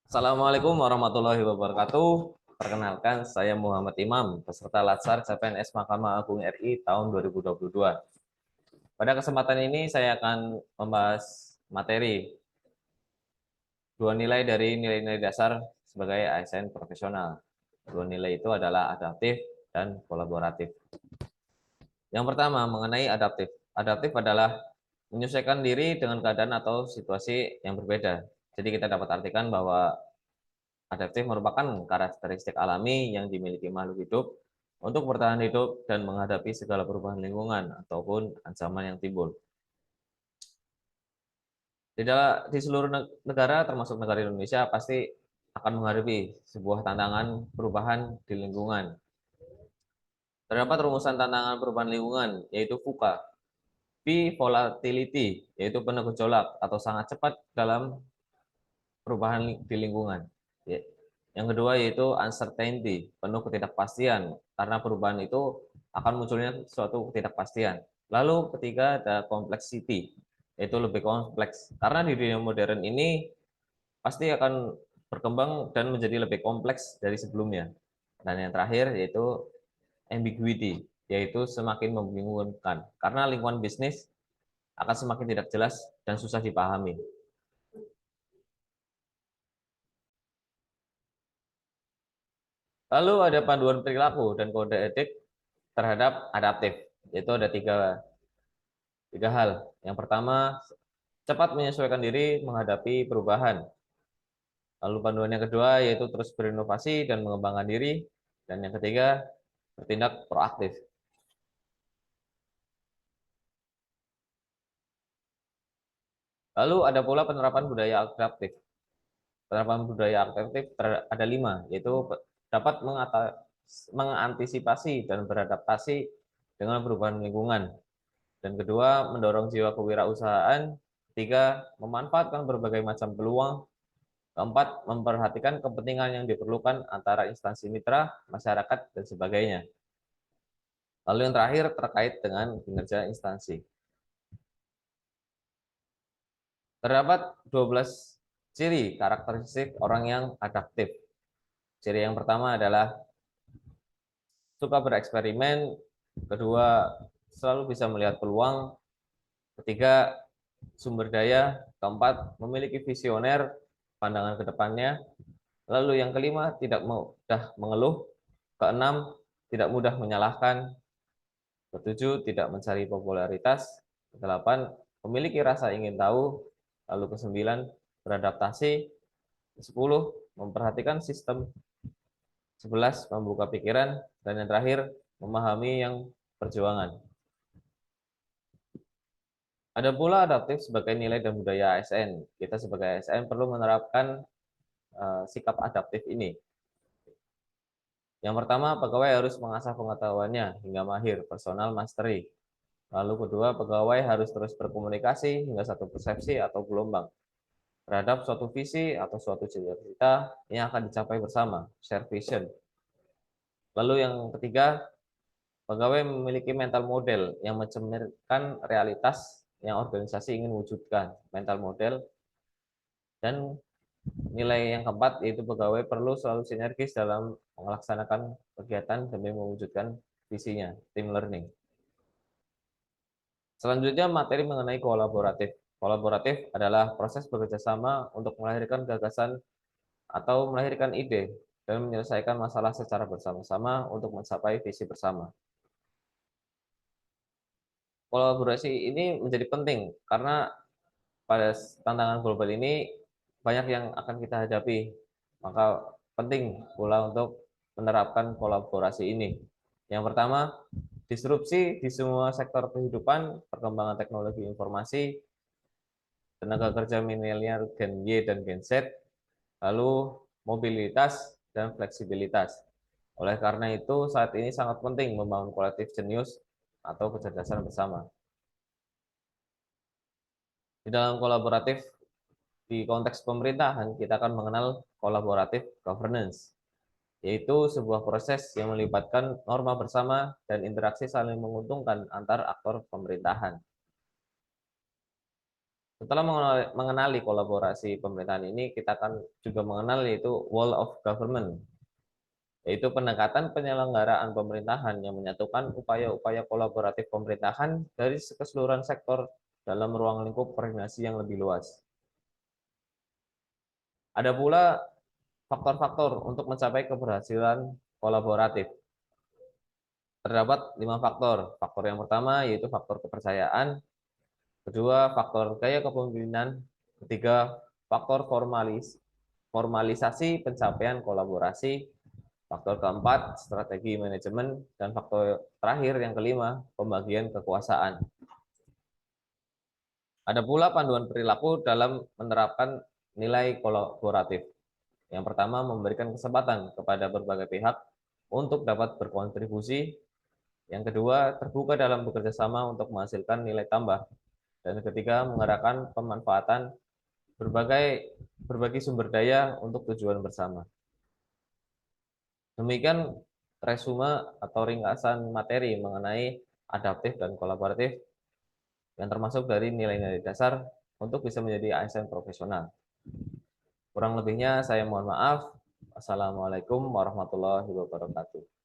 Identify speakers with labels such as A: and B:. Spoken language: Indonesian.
A: Assalamualaikum warahmatullahi wabarakatuh. Perkenalkan, saya Muhammad Imam, peserta Latsar CPNS Mahkamah Agung RI tahun 2022. Pada kesempatan ini saya akan membahas materi dua nilai dari nilai-nilai dasar sebagai ASN profesional. Dua nilai itu adalah adaptif dan kolaboratif. Yang pertama, mengenai adaptif. Adaptif adalah menyesuaikan diri dengan keadaan atau situasi yang berbeda. Jadi kita dapat artikan bahwa adaptif merupakan karakteristik alami yang dimiliki makhluk hidup untuk bertahan hidup dan menghadapi segala perubahan lingkungan ataupun ancaman yang timbul. Di seluruh negara termasuk negara Indonesia pasti akan menghadapi sebuah tantangan perubahan di lingkungan. Terdapat rumusan tantangan perubahan lingkungan yaitu VUCA. V volatility yaitu penuh gejolak atau sangat cepat dalam perubahan di lingkungan. Yang kedua yaitu uncertainty, penuh ketidakpastian, karena perubahan itu akan munculnya suatu ketidakpastian. Lalu ketiga ada complexity, yaitu lebih kompleks. Karena di dunia modern ini pasti akan berkembang dan menjadi lebih kompleks dari sebelumnya. Dan yang terakhir yaitu ambiguity, yaitu semakin membingungkan, karena lingkungan bisnis akan semakin tidak jelas dan susah dipahami. Lalu ada panduan perilaku dan kode etik terhadap adaptif, yaitu ada tiga hal. Yang pertama, cepat menyesuaikan diri menghadapi perubahan. Lalu panduan yang kedua yaitu terus berinovasi dan mengembangkan diri. Dan yang ketiga, bertindak proaktif. Lalu ada pula penerapan budaya adaptif. Penerapan budaya adaptif ada 5, yaitu dapat mengantisipasi dan beradaptasi dengan perubahan lingkungan. Dan kedua, mendorong jiwa kewirausahaan. Ketiga, memanfaatkan berbagai macam peluang. Keempat, memperhatikan kepentingan yang diperlukan antara instansi mitra, masyarakat, dan sebagainya. Lalu yang terakhir terkait dengan kinerja instansi. Terdapat 12 ciri karakteristik orang yang adaptif. Ciri yang pertama adalah suka bereksperimen, kedua selalu bisa melihat peluang, ketiga sumber daya, keempat memiliki visioner, pandangan ke depannya, lalu yang kelima tidak mudah mengeluh, keenam tidak mudah menyalahkan, ketujuh tidak mencari popularitas, kedelapan memiliki rasa ingin tahu, lalu kesembilan beradaptasi, 10 memperhatikan sistem, 11 membuka pikiran, dan yang terakhir memahami yang perjuangan. Ada pula adaptif sebagai nilai dan budaya ASN. Kita sebagai ASN perlu menerapkan sikap adaptif ini. Yang pertama, pegawai harus mengasah pengetahuannya hingga mahir, personal mastery. Lalu kedua, pegawai harus terus berkomunikasi hingga satu persepsi atau gelombang terhadap suatu visi atau suatu cita-cita yang akan dicapai bersama, share vision. Lalu yang ketiga, pegawai memiliki mental model yang mencerminkan realitas yang organisasi ingin wujudkan, mental model. Dan nilai yang keempat yaitu pegawai perlu selalu sinergis dalam melaksanakan kegiatan demi mewujudkan visinya, team learning. Selanjutnya materi mengenai kolaboratif. Kolaboratif adalah proses bekerjasama untuk melahirkan gagasan atau melahirkan ide dan menyelesaikan masalah secara bersama-sama untuk mencapai visi bersama. Kolaborasi ini menjadi penting karena pada tantangan global ini banyak yang akan kita hadapi. Maka penting pula untuk menerapkan kolaborasi ini. Yang pertama, disrupsi di semua sektor kehidupan, perkembangan teknologi informasi, tenaga kerja milenial Gen Y dan Gen Z, lalu mobilitas dan fleksibilitas. Oleh karena itu, saat ini sangat penting membangun kolektif jenius atau kecerdasan bersama. Di dalam kolaboratif, di konteks pemerintahan, kita akan mengenal kolaboratif governance, yaitu sebuah proses yang melibatkan norma bersama dan interaksi saling menguntungkan antar aktor pemerintahan. Setelah mengenali kolaborasi pemerintahan ini, kita akan juga mengenal yaitu wall of government, yaitu pendekatan penyelenggaraan pemerintahan yang menyatukan upaya-upaya kolaboratif pemerintahan dari keseluruhan sektor dalam ruang lingkup koordinasi yang lebih luas. Ada pula faktor-faktor untuk mencapai keberhasilan kolaboratif. Terdapat 5 faktor. Faktor yang pertama yaitu faktor kepercayaan, kedua faktor gaya kepemimpinan, ketiga faktor formalisasi pencapaian kolaborasi, faktor keempat strategi manajemen, dan faktor terakhir yang kelima pembagian kekuasaan. Ada pula panduan perilaku dalam menerapkan nilai kolaboratif. Yang pertama, memberikan kesempatan kepada berbagai pihak untuk dapat berkontribusi. Yang kedua, terbuka dalam bekerja sama untuk menghasilkan nilai tambah. Dan ketiga, mengarahkan pemanfaatan berbagi sumber daya untuk tujuan bersama. Demikian resume atau ringkasan materi mengenai adaptif dan kolaboratif yang termasuk dari nilai-nilai dasar untuk bisa menjadi ASN profesional. Kurang lebihnya saya mohon maaf. Assalamualaikum warahmatullahi wabarakatuh.